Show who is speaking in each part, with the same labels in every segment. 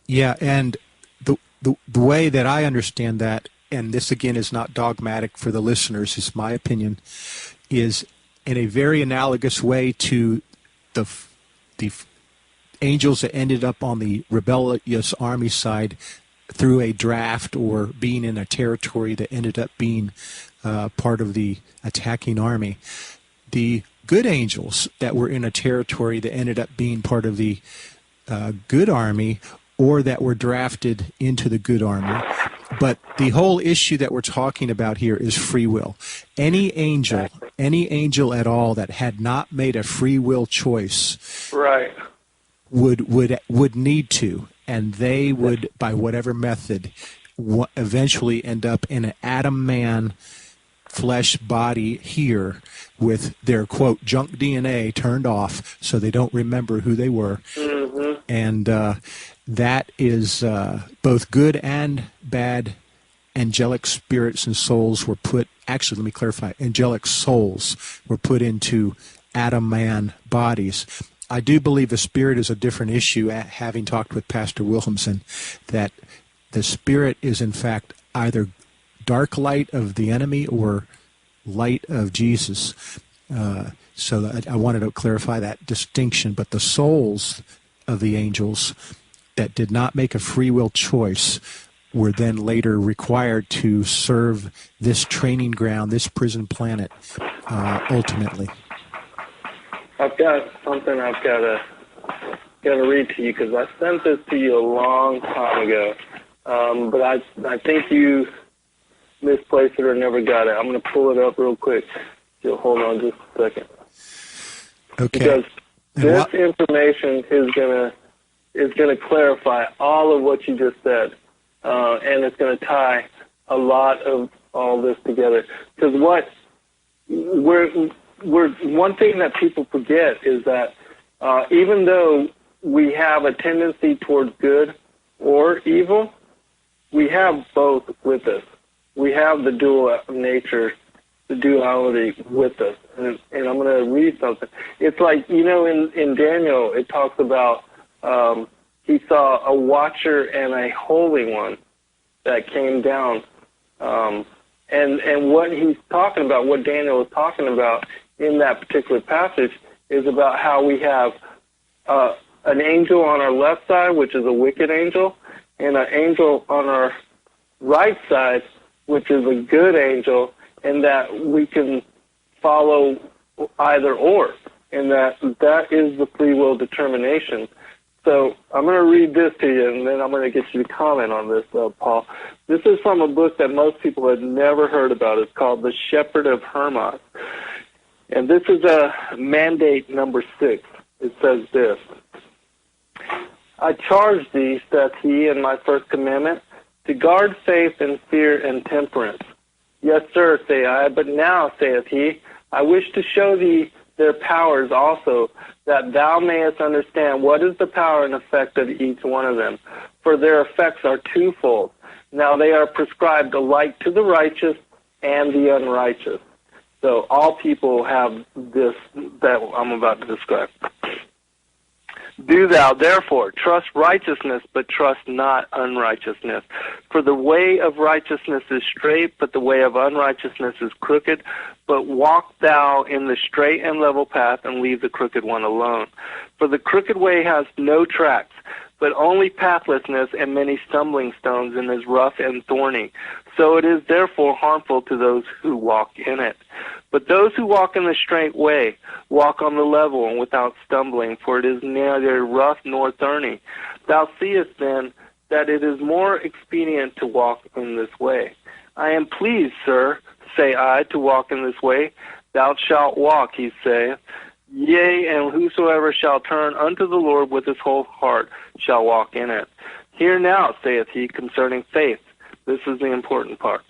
Speaker 1: Yeah, and the way that I understand that, and this again is not dogmatic for the listeners, is my opinion, is in a very analogous way to the the angels that ended up on the rebellious army side through a draft or being in a territory that ended up being part of the attacking army. The good angels that were in a territory that ended up being part of the good army, or that were drafted into the good army. But the whole issue that we're talking about here is free will. Any angel at all that had not made a free will choice,
Speaker 2: right,
Speaker 1: would need to, and they would, by whatever method, eventually end up in an Adam man flesh body here with their, quote, junk DNA turned off so they don't remember who they were.
Speaker 2: Mm-hmm.
Speaker 1: And that is both good and bad angelic spirits and souls were put, actually, let me clarify, angelic souls were put into Adam man bodies. I do believe the spirit is a different issue, having talked with Pastor Wilhelmsen, that the spirit is in fact either dark light of the enemy or light of Jesus. So I wanted to clarify that distinction. But the souls of the angels that did not make a free will choice were then later required to serve this training ground, this prison planet, ultimately.
Speaker 2: I've got something I've got to read to you, because I sent this to you a long time ago, but I think you misplaced it or never got it. I'm going to pull it up real quick. You'll hold on just a second.
Speaker 1: Okay.
Speaker 2: Because this information is going to clarify all of what you just said, and it's going to tie a lot of all this together. Because one thing that people forget is that even though we have a tendency towards good or evil, we have both with us. We have the dual nature, the duality with us. And I'm going to read something. It's like, in Daniel, it talks about he saw a watcher and a holy one that came down. And what he's talking about, what Daniel is talking about in that particular passage, is about how we have an angel on our left side, which is a wicked angel, and an angel on our right side, which is a good angel, and that we can follow either or, and that is the free will determination. So I'm going to read this to you, and then I'm going to get you to comment on this, Paul. This is from a book that most people have never heard about. It's called The Shepherd of Hermas. And this is mandate number 6. It says this: I charge thee, saith he, in my first commandment, to guard faith and fear and temperance. Yes, sir, say I, but now, saith he, I wish to show thee their powers also, that thou mayest understand what is the power and effect of each one of them. For their effects are twofold. Now they are prescribed alike to the righteous and the unrighteous. So all people have this that I'm about to describe. Do thou, therefore, trust righteousness, but trust not unrighteousness. For the way of righteousness is straight, but the way of unrighteousness is crooked. But walk thou in the straight and level path, and leave the crooked one alone. For the crooked way has no tracks, but only pathlessness and many stumbling stones, and is rough and thorny. So it is therefore harmful to those who walk in it. But those who walk in the straight way walk on the level and without stumbling, for it is neither rough nor thorny. Thou seest then that it is more expedient to walk in this way. I am pleased, sir, say I, to walk in this way. Thou shalt walk, he saith. Yea, and whosoever shall turn unto the Lord with his whole heart shall walk in it. Hear now, saith he, concerning faith. This is the important part.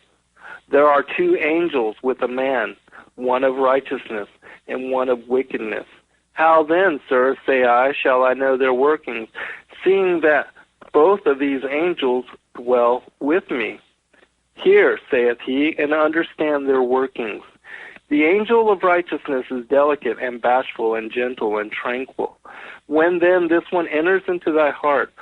Speaker 2: There are 2 angels with a man, one of righteousness and one of wickedness. How then, sir, say I, shall I know their workings, seeing that both of these angels dwell with me? Hear, saith he, and understand their workings. The angel of righteousness is delicate and bashful and gentle and tranquil. When then this one enters into thy heart,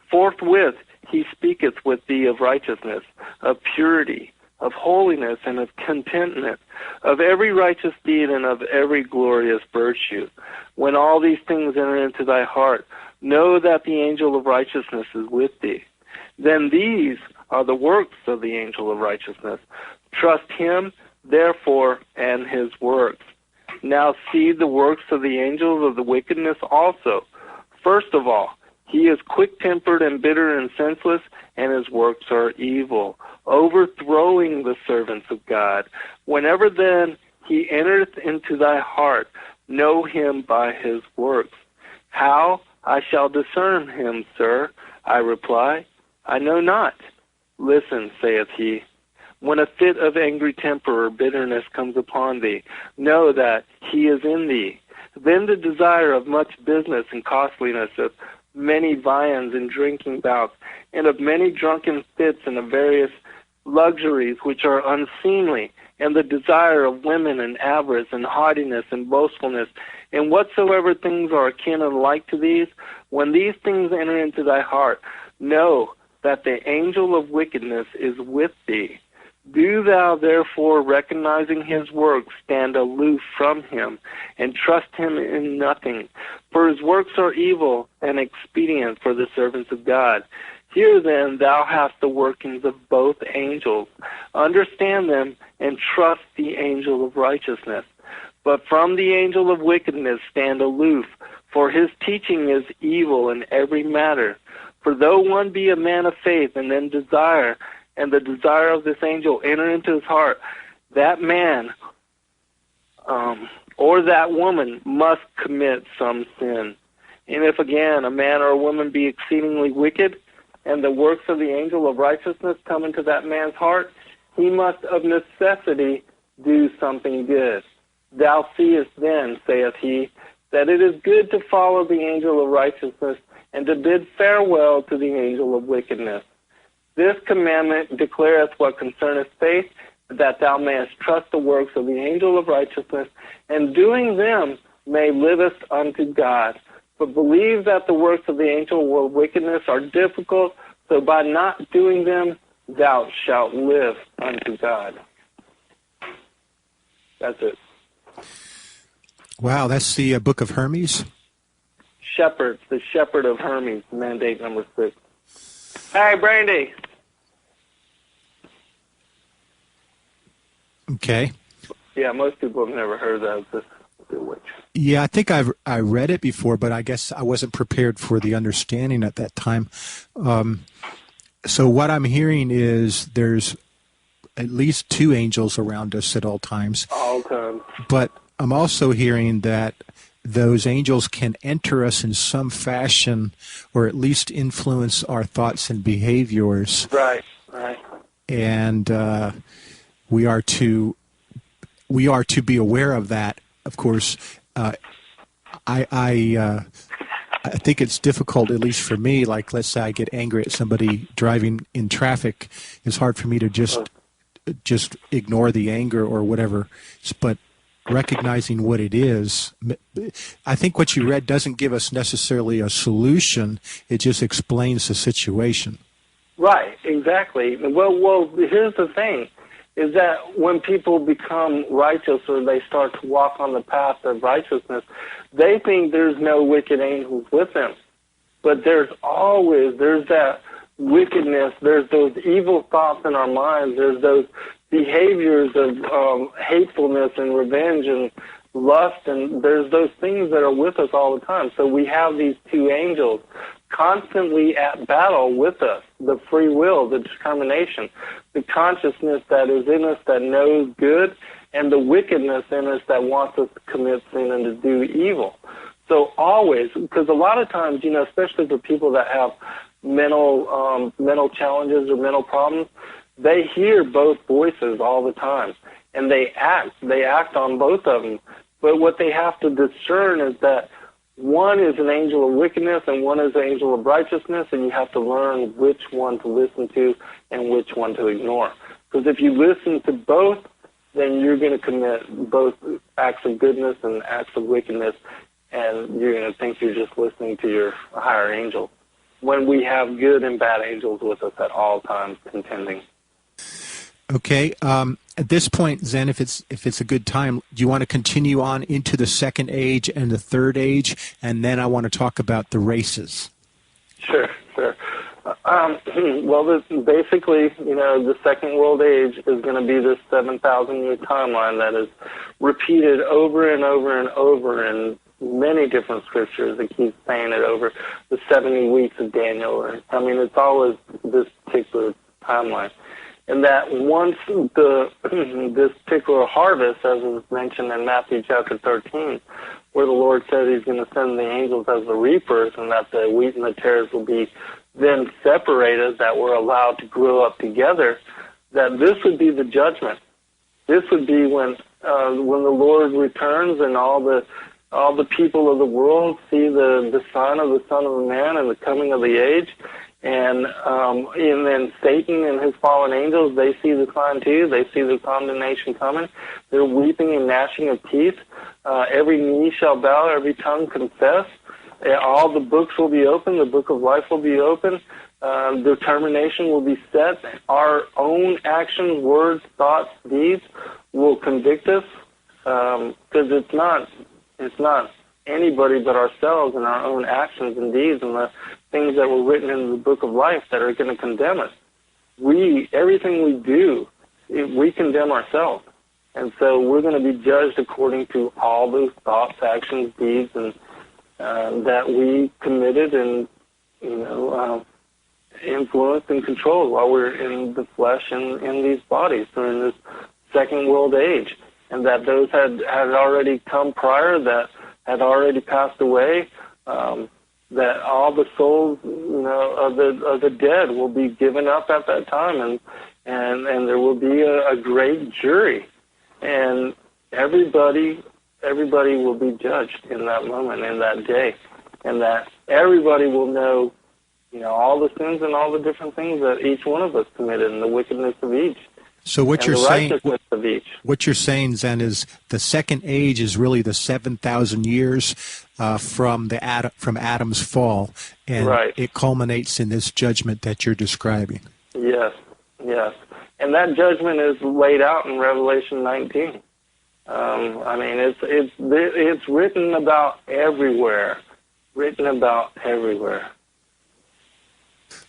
Speaker 2: Forthwith he speaketh with thee of righteousness, of purity, of holiness, and of contentment, of every righteous deed and of every glorious virtue. When all these things enter into thy heart, know that the angel of righteousness is with thee. Then these are the works of the angel of righteousness. Trust him, therefore, and his works. Now see the works of the angels of the wickedness also. First of all, he is quick-tempered and bitter and senseless, and his works are evil, overthrowing the servants of God. Whenever then he entereth into thy heart, know him by his works. How I shall discern him, sir? I reply, I know not. Listen, saith he. When a fit of angry temper or bitterness comes upon thee, know that he is in thee. Then the desire of much business and costliness, of many viands and drinking bouts, and of many drunken fits and of various luxuries which are unseemly, and the desire of women and avarice and haughtiness and boastfulness, and whatsoever things are akin and like to these, when these things enter into thy heart, know that the angel of wickedness is with thee. Do thou therefore, recognizing his works, stand aloof from him, and trust him in nothing. For his works are evil and expedient for the servants of God. Here then thou hast the workings of both angels. Understand them, and trust the angel of righteousness. But from the angel of wickedness stand aloof, for his teaching is evil in every matter. For though one be a man of faith, and then desire, and the desire of this angel enter into his heart, that man or that woman must commit some sin. And if again a man or a woman be exceedingly wicked, and the works of the angel of righteousness come into that man's heart, he must of necessity do something good. Thou seest then, saith he, that it is good to follow the angel of righteousness, and to bid farewell to the angel of wickedness. This commandment declareth what concerneth faith, that thou mayest trust the works of the angel of righteousness, and doing them may livest unto God. But believe that the works of the angel of wickedness are difficult, so by not doing them thou shalt live unto God. That's it.
Speaker 1: Wow, that's the Book of Hermes?
Speaker 2: Shepherd, the Shepherd of Hermes, mandate number 6. Hey, Brandy.
Speaker 1: Okay.
Speaker 2: Yeah, most people have never heard of this.
Speaker 1: Yeah, I think I read it before, but I guess I wasn't prepared for the understanding at that time. So what I'm hearing is there's at least 2 angels around us at all times.
Speaker 2: All times.
Speaker 1: But I'm also hearing that those angels can enter us in some fashion, or at least influence our thoughts and behaviors.
Speaker 2: Right.
Speaker 1: And we are to be aware of that. Of course, I think it's difficult, at least for me. Like, let's say I get angry at somebody driving in traffic. It's hard for me to just ignore the anger or whatever. But recognizing what it is, I think what you read doesn't give us necessarily a solution. It just explains the situation.
Speaker 2: Right, exactly. Well, here's the thing, is that when people become righteous or they start to walk on the path of righteousness, they think there's no wicked angels with them. But there's that wickedness, there's those evil thoughts in our minds, there's those behaviors of hatefulness and revenge and lust, and there's those things that are with us all the time. So we have these 2 angels constantly at battle with us, the free will, the determination, the consciousness that is in us that knows good, and the wickedness in us that wants us to commit sin and to do evil. So always, because a lot of times, especially for people that have mental challenges or mental problems, they hear both voices all the time, and they act on both of them. But what they have to discern is that one is an angel of wickedness and one is an angel of righteousness, and you have to learn which one to listen to and which one to ignore. Because if you listen to both, then you're going to commit both acts of goodness and acts of wickedness, and you're going to think you're just listening to your higher angel. when we have good and bad angels with us at all times contending.
Speaker 1: Okay. At this point, Zen, if it's a good time, do you want to continue on into the second age and the third age, and then I want to talk about the races?
Speaker 2: Sure. Well, basically, the second world age is going to be this 7,000-year timeline that is repeated over and over and over in many different scriptures. It keeps saying it over the 70 weeks of Daniel. It's always this particular timeline. And that once this particular harvest, as was mentioned in Matthew chapter 13, where the Lord said he's going to send the angels as the reapers, and that the wheat and the tares will be then separated, that we're allowed to grow up together, that this would be the judgment. This would be when the Lord returns and all the people of the world see the Son of the Man and the coming of the age. And then Satan and his fallen angels, they see the sign too. They see the condemnation coming. They're weeping and gnashing of teeth. Every knee shall bow, every tongue confess. All the books will be open. The book of life will be open. Determination will be set. Our own actions, words, thoughts, deeds will convict us, because it's not anybody but ourselves and our own actions and deeds and the things that were written in the book of life that are going to condemn us. Everything we do, we condemn ourselves. And so we're going to be judged according to all those thoughts, actions, deeds, and that we committed and, influenced and controlled while we're in the flesh and in these bodies during this second world age. And that those had already come prior, that had already passed away, that all the souls, of the dead will be given up at that time, and there will be a great jury, and everybody will be judged in that moment, in that day, and that everybody will know, all the sins and all the different things that each one of us committed, and the wickedness of each.
Speaker 1: So what you're saying, Zen, is the second age is really the 7,000 years from Adam's fall, and
Speaker 2: right.
Speaker 1: It culminates in this judgment that you're describing.
Speaker 2: Yes, and that judgment is laid out in Revelation 19. It's written about everywhere.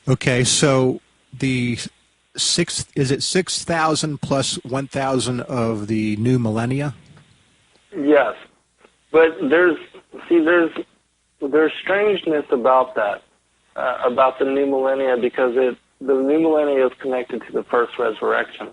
Speaker 1: Okay, so is it 6,000 plus 1,000 of the new millennia?
Speaker 2: Yes, but there's strangeness about that, about the new millennia, because the new millennia is connected to the first resurrection,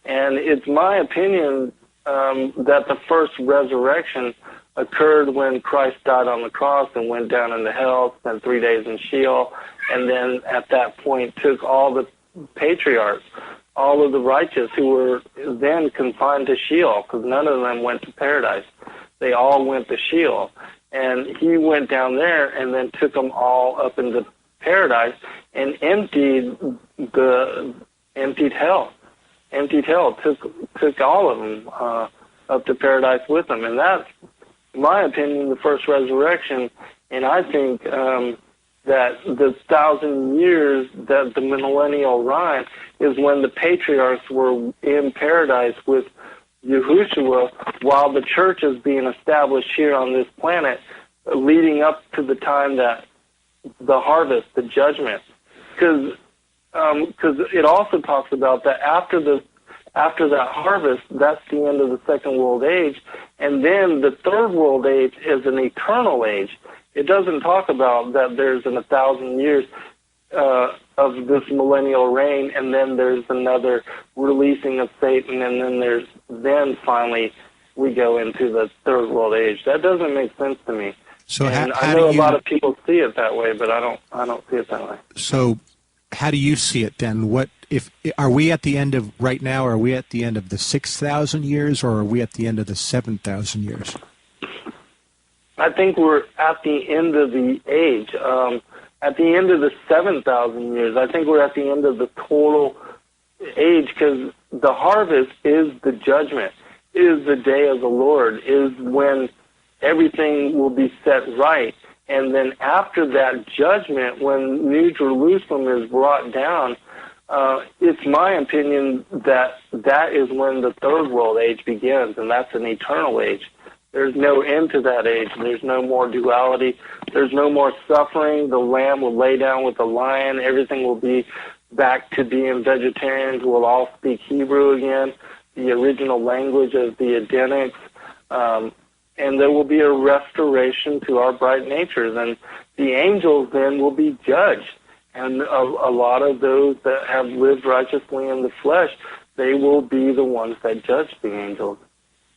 Speaker 2: and it's my opinion that the first resurrection occurred when Christ died on the cross and went down into hell, spent 3 days in Sheol, and then at that point took all the patriarchs, all of the righteous who were then confined to Sheol, because none of them went to paradise. They all went to Sheol. And he went down there and then took them all up into paradise and emptied hell. Took all of them up to paradise with him. And that's, in my opinion, the first resurrection. And I think that the 1,000 years, that the millennial reign, is when the patriarchs were in paradise with Yahushua, while the church is being established here on this planet, leading up to the time that the harvest, the judgment. Because it also talks about that after that harvest, that's the end of the second world age, and then the third world age is an eternal age. It doesn't talk about that there's 1,000 years of this millennial reign, and then there's another releasing of Satan, and then finally we go into the third world age. That doesn't make sense to me.
Speaker 1: So
Speaker 2: I know a lot of people see it that way, but I don't see it that way.
Speaker 1: So how do you see it then? Are we at the end of right now? Are we at the end of the 6,000 years, or are we at the end of the 7,000 years?
Speaker 2: I think we're at the end of the age, at the end of the 7,000 years. I think we're at the end of the total age, because the harvest is the judgment, is the day of the Lord, is when everything will be set right, And then after that judgment, when New Jerusalem is brought down, it's my opinion that that is when the third world age begins, and that's an eternal age. There's no end to that age. There's no more duality. There's no more suffering. The lamb will lay down with the lion. Everything will be back to being vegetarians. We'll all speak Hebrew again, the original language of the Adamics. And there will be a restoration to our bright natures. And the angels then will be judged. And a lot of those that have lived righteously in the flesh, they will be the ones that judge the angels.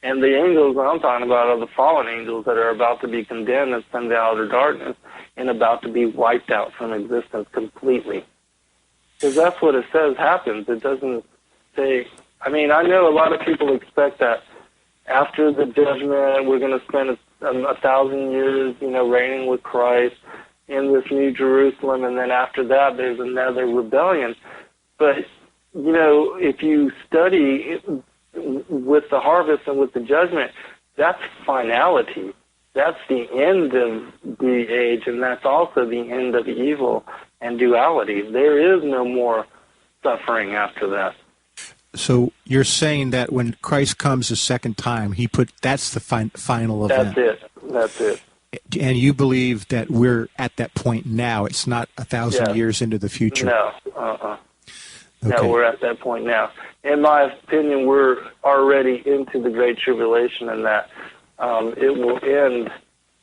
Speaker 2: And the angels I'm talking about are the fallen angels that are about to be condemned and sent to outer darkness and about to be wiped out from existence completely. Because that's what it says happens. It doesn't say... I mean, I know a lot of people expect that after the judgment, we're going to spend 1,000 years, reigning with Christ in this New Jerusalem, and then after that, there's another rebellion. But, if you study with the harvest and with the judgment, that's finality. That's the end of the age, and that's also the end of evil and duality. There is no more suffering after that.
Speaker 1: So you're saying that when Christ comes a second time, that's the final event.
Speaker 2: That's it.
Speaker 1: And you believe that we're at that point now. It's not 1,000 years into the future.
Speaker 2: No.
Speaker 1: Okay.
Speaker 2: No, we're at that point now. In my opinion, we're already into the Great Tribulation, and that it will end.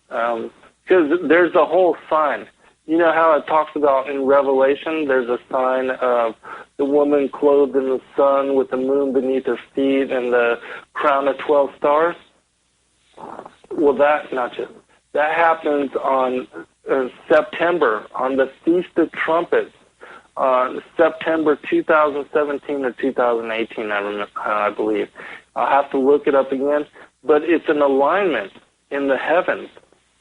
Speaker 2: Because there's a whole sign. You know how it talks about in Revelation, there's a sign of the woman clothed in the sun with the moon beneath her feet and the crown of 12 stars? Well, that happens on September, on the Feast of Trumpets, on September 2017 or 2018, I believe. I'll have to look it up again, but it's an alignment in the heavens.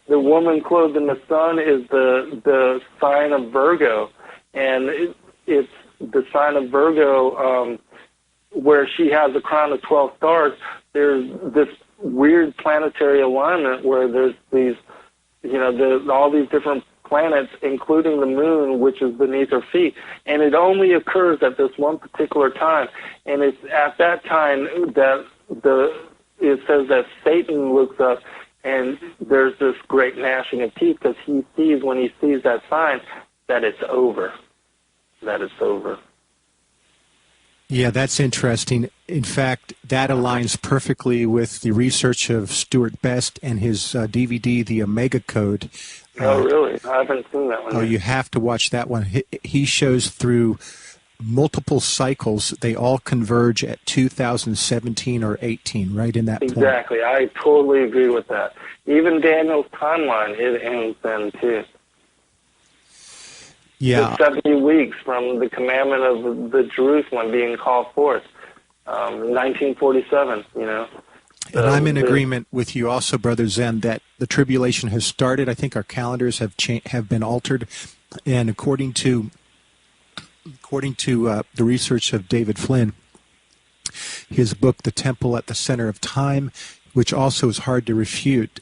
Speaker 2: The woman clothed in the sun is the sign of Virgo, and it's the sign of Virgo where she has a crown of 12 stars. There's this weird planetary alignment where there's these, all these different planets, including the moon, which is beneath her feet. And it only occurs at this one particular time. And it's at that time that it says that Satan looks up, and there's this great gnashing of teeth because he sees, when he sees that sign, that it's over.
Speaker 1: Yeah, that's interesting. In fact, that aligns perfectly with the research of Stuart Best and his DVD, The Omega Code.
Speaker 2: Oh, really? I haven't seen that one.
Speaker 1: Oh, you have to watch that one. He shows through multiple cycles. They all converge at 2017 or 18, right in that point.
Speaker 2: Exactly. I totally agree with that. Even Daniel's timeline, it ends then, too.
Speaker 1: Yeah.
Speaker 2: It's 70 weeks from the commandment of the Jerusalem being called forth, 1947,
Speaker 1: And I'm in agreement with you also, Brother Zen, that the tribulation has started. I think our calendars have been altered. And according to the research of David Flynn, his book, The Temple at the Center of Time, which also is hard to refute,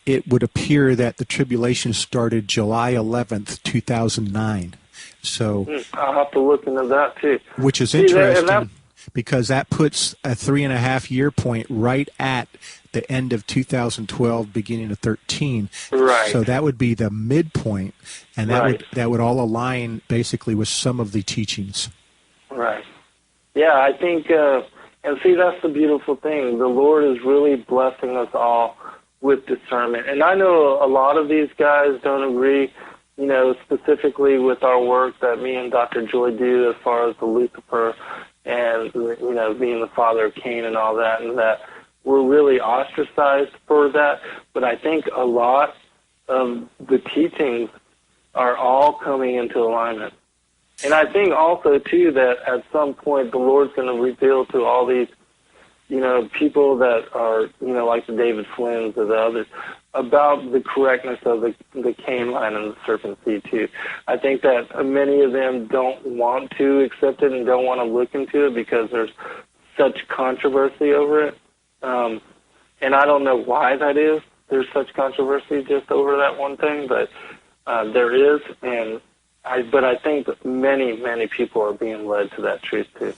Speaker 1: it would appear that the tribulation started July 11th, 2009. So
Speaker 2: I'll have to look into that too.
Speaker 1: Which is interesting because that puts a 3.5-year point right at the end of 2012, beginning of 13.
Speaker 2: Right.
Speaker 1: So that would be the midpoint, and that would all align basically with some of the teachings.
Speaker 2: Right. Yeah, I think, and see, that's the beautiful thing. The Lord is really blessing us all with discernment. And I know a lot of these guys don't agree, specifically with our work that me and Dr. Joy do as far as the Lucifer and, being the father of Cain and all that, and that we're really ostracized for that. But I think a lot of the teachings are all coming into alignment. And I think also, too, that at some point the Lord's going to reveal to all these people that are, like the David Flynns or the others, about the correctness of the Cain line and the serpent seed, too. I think that many of them don't want to accept it and don't want to look into it because there's such controversy over it. And I don't know why that is. there's such controversy just over that one thing, but there is, but I think that many people are being led to that truth too.